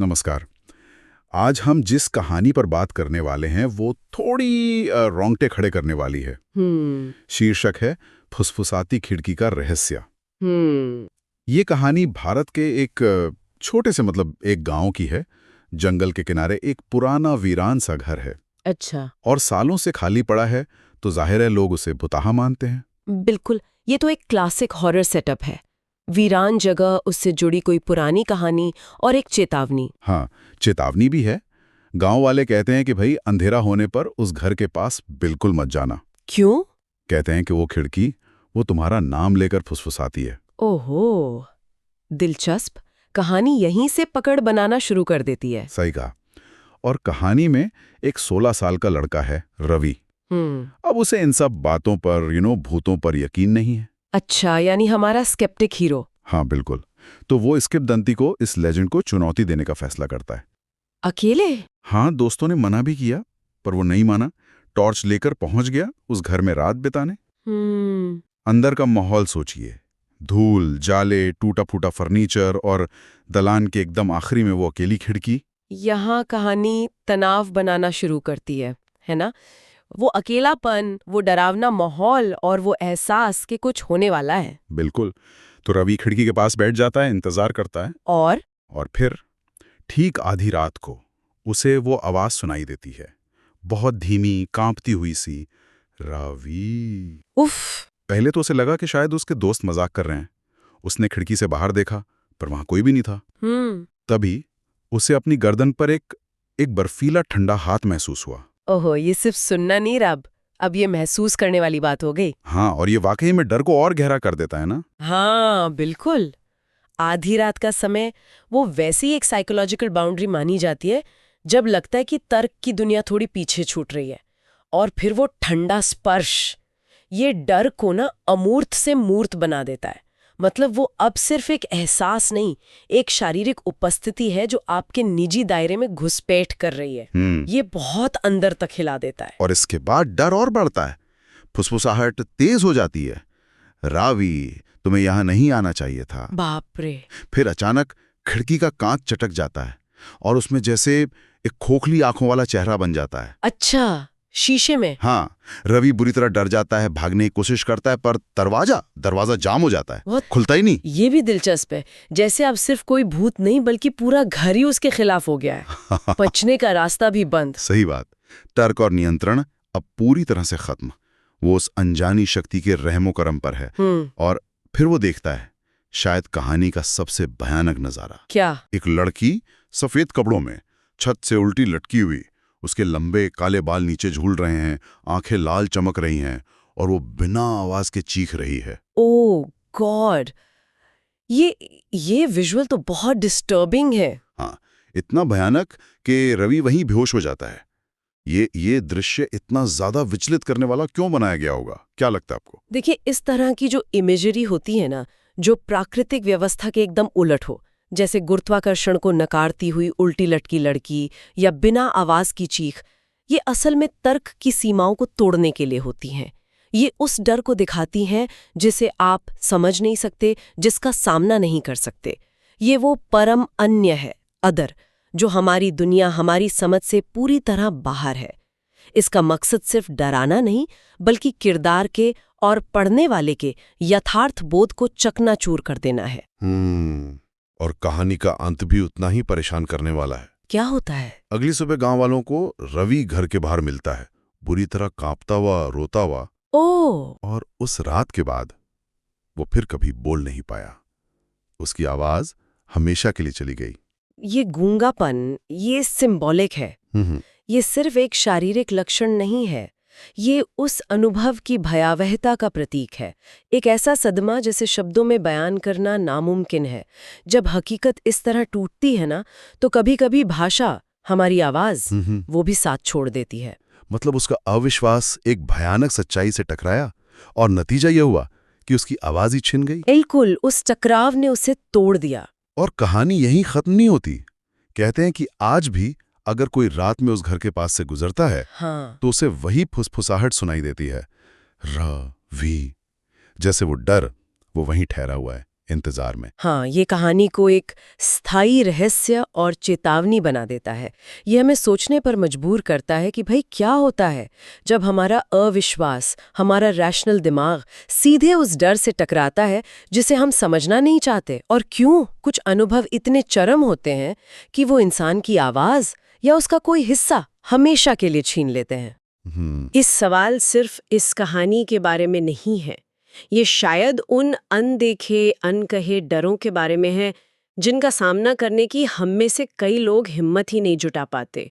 नमस्कार। आज हम जिस कहानी पर बात करने वाले हैं वो थोड़ी रोंगटे खड़े करने वाली है। हम्म। शीर्षक है फुसफुसाती खिड़की का रहस्य। हम्म। ये कहानी भारत के एक छोटे से एक गांव की है। जंगल के किनारे एक पुराना वीरान सा घर है अच्छा। और सालों से खाली पड़ा है, तो जाहिर है लोग उसे बुताहा मानते हैं। बिल्कुल, ये तो एक क्लासिक हॉरर सेटअप है। वीरान जगह, उससे जुड़ी कोई पुरानी कहानी और एक चेतावनी। हाँ, चेतावनी भी है। गांव वाले कहते हैं कि भाई अंधेरा होने पर उस घर के पास बिल्कुल मत जाना। क्यों? कहते हैं कि वो खिड़की वो तुम्हारा नाम लेकर फुसफुसाती है। ओहो, दिलचस्प। कहानी यहीं से पकड़ बनाना शुरू कर देती है। सही कहा। और कहानी में एक 16 साल का लड़का है, रवि। हम्म। अब उसे इन सब बातों पर भूतों पर यकीन नहीं है। अच्छा, यानी हमारा स्केप्टिक हीरो। हाँ बिल्कुल। तो वो स्किप दंती को इस लेजेंड को चुनौती देने का फैसला करता है। अकेले? हाँ, दोस्तों ने मना भी किया पर वो नहीं माना। टॉर्च लेकर पहुंच गया उस घर में रात बिताने। हम्म। अंदर का माहौल सोचिए। धूल, जाले, टूटा फूटा फर्नीचर और दलान के एकदम आखिरी में वो अकेली खिड़की। यहाँ कहानी तनाव बनाना शुरू करती है ना? वो अकेलापन, वो डरावना माहौल और वो एहसास कि कुछ होने वाला है। बिल्कुल। तो रवि खिड़की के पास बैठ जाता है, इंतजार करता है। और और फिर ठीक आधी रात को उसे वो आवाज सुनाई देती है, बहुत धीमी, कांपती हुई सी, रवि। उफ। पहले तो उसे लगा कि शायद उसके दोस्त मजाक कर रहे हैं। उसने खिड़की से बाहर देखा पर वहां कोई भी नहीं था। हम्म। तभी उसे अपनी गर्दन पर एक एक बर्फीला ठंडा हाथ महसूस हुआ। ओहो, ये सिर्फ सुनना नहीं रब, अब ये महसूस करने वाली बात हो गई। हाँ, और ये वाकई में डर को और गहरा कर देता है ना। हाँ बिल्कुल। आधी रात का समय वो वैसी एक साइकोलॉजिकल बाउंड्री मानी जाती है जब लगता है कि तर्क की दुनिया थोड़ी पीछे छूट रही है। और फिर वो ठंडा स्पर्श, ये डर को ना अमूर्त से मूर्त बना देता है। मतलब वो अब सिर्फ एक एहसास नहीं, एक शारीरिक उपस्थिति है जो आपके निजी दायरे में घुसपैठ कर रही है। ये बहुत अंदर तक हिला देता है। और इसके बाद डर और बढ़ता है। फुसफुसाहट तेज हो जाती है। रावी, तुम्हें यहां नहीं आना चाहिए था। बाप रे। फिर अचानक खिड़की का कांच चटक जाता है और उसमें जैसे एक खोखली आंखों वाला चेहरा बन जाता है। अच्छा, शीशे में? हाँ। रवि बुरी तरह डर जाता है, भागने की कोशिश करता है पर दरवाजा जाम हो जाता है, खुलता ही नहीं। ये भी दिलचस्प है, जैसे अब सिर्फ कोई भूत नहीं बल्कि पूरा घर ही उसके खिलाफ हो गया है। बचने का रास्ता भी बंद। सही बात। तर्क और नियंत्रण अब पूरी तरह से खत्म। वो उस अनजानी शक्ति के रहमो करम पर है। और फिर वो देखता है शायद कहानी का सबसे भयानक नजारा। क्या? एक लड़की सफेद कपड़ों में छत से उल्टी लटकी हुई, उसके लंबे काले बाल नीचे झूल रहे हैं, आंखें लाल चमक रही हैं और वो बिना आवाज के चीख रही है। ओह गॉड, ये विजुअल तो बहुत डिस्टर्बिंग है। हाँ, इतना भयानक कि रवि वहीं बेहोश हो जाता है। ये दृश्य इतना ज्यादा विचलित करने वाला क्यों बनाया गया होगा, क्या लगता है आपको? देखिए, इस तरह की जो इमेजरी होती है ना, जो प्राकृतिक व्यवस्था के एकदम उलट हो, जैसे गुरुत्वाकर्षण को नकारती हुई उल्टी लटकी लड़की या बिना आवाज की चीख, ये असल में तर्क की सीमाओं को तोड़ने के लिए होती हैं। ये उस डर को दिखाती हैं जिसे आप समझ नहीं सकते, जिसका सामना नहीं कर सकते। ये वो परम अन्य है, अदर, जो हमारी दुनिया, हमारी समझ से पूरी तरह बाहर है। इसका मकसद सिर्फ डराना नहीं, बल्कि किरदार के और पढ़ने वाले के यथार्थ बोध को चकनाचूर कर देना है। और कहानी का अंत भी उतना ही परेशान करने वाला है। क्या होता है? अगली सुबह गांव वालों को रवि घर के बाहर मिलता है, बुरी तरह कांपता हुआ, रोता हुआ। ओह। और उस रात के बाद वो फिर कभी बोल नहीं पाया। उसकी आवाज हमेशा के लिए चली गई। ये गूंगापन, ये सिंबॉलिक है। ये सिर्फ एक शारीरिक लक्षण नहीं है, ये उस अनुभव की भयावहता का प्रतीक है। एक ऐसा सदमा जिसे शब्दों में बयान करना नामुमकिन है। जब हकीकत इस तरह टूटती है ना, तो कभी-कभी भाषा, हमारी आवाज, वो भी साथ छोड़ देती है। मतलब उसका अविश्वास एक भयानक सच्चाई से टकराया और नतीजा यह हुआ कि उसकी आवाज ही छिन गई। बिल्कुल, उस टकराव ने उसे तोड़ दिया। और कहानी यहीं खत्म नहीं होती। कहते हैं कि आज भी अगर कोई रात में उस घर के पास से गुजरता है, हाँ। तो उसे वही फुसफुसाहट सुनाई देती है, रवि। जैसे वो डर वो वहीं ठहरा हुआ है, इंतजार में। हाँ, ये कहानी को एक स्थायी रहस्य और चेतावनी बना देता है। ये हमें सोचने पर मजबूर करता है कि भाई क्या होता है जब हमारा अविश्वास, हमारा रैशनल दिमाग सीधे उस डर से टकराता है जिसे हम समझना नहीं चाहते, और क्यों कुछ अनुभव इतने चरम होते हैं कि वो इंसान की आवाज़ या उसका कोई हिस्सा हमेशा के लिए छीन लेते हैं। इस सवाल सिर्फ इस कहानी के बारे में नहीं है, ये शायद उन अनदेखे अनकहे डरों के बारे में है जिनका सामना करने की हम में से कई लोग हिम्मत ही नहीं जुटा पाते।